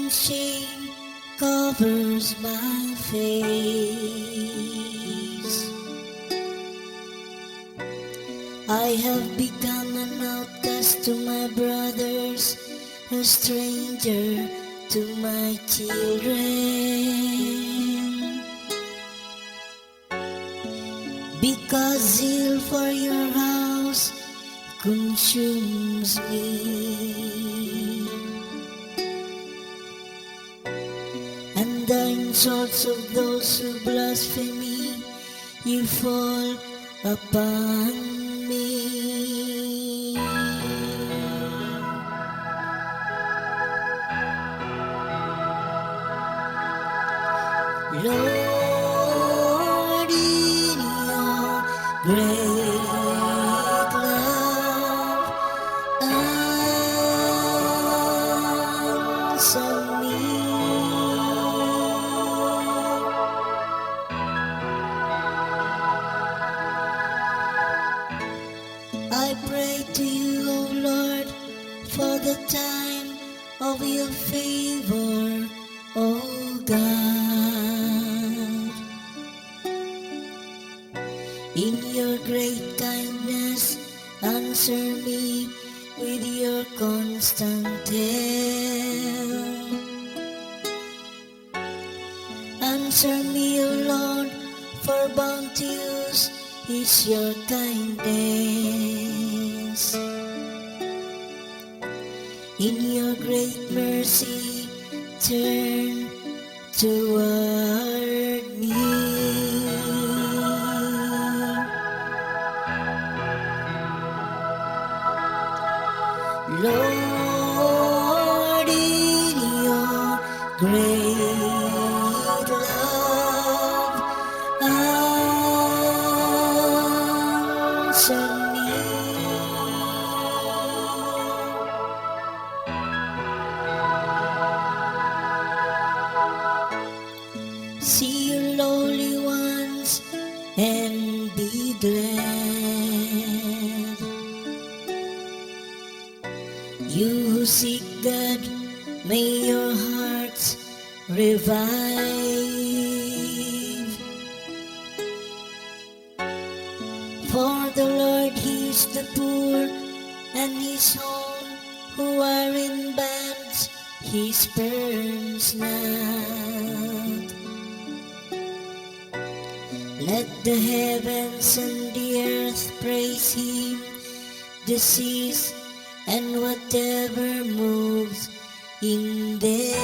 shame covers my face. I have become an outcast to my brothers, a stranger to my children. Because zeal for your house consumes me, and the insults of those who blaspheme me, you fall upon me. Lord, in your great love, answer me. I pray to you, O Lord, for the time of your favor, O God. In your great kindness, answer me with your constant help. Answer me, O Lord, for bounteous is your kindness. In your great mercy, turn toward me. Lord, in your great love, answer me. See your lowly ones and be glad. You who seek God, may your hearts revive. For the Lord hears the poor, and his own who are in bands he spurns not. Let the heavens and the earth praise him, the seas and whatever moves in them.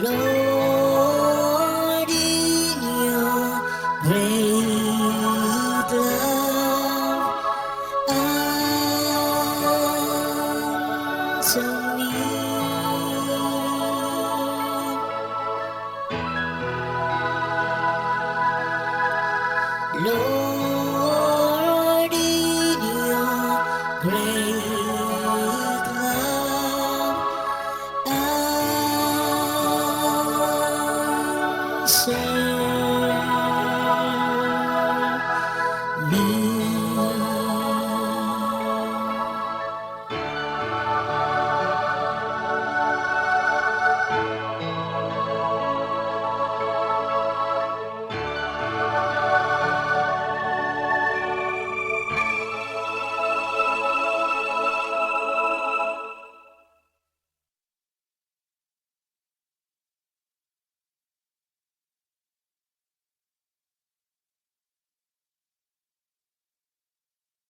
Lord, in your great love, answer me. Lord, in your great love, answer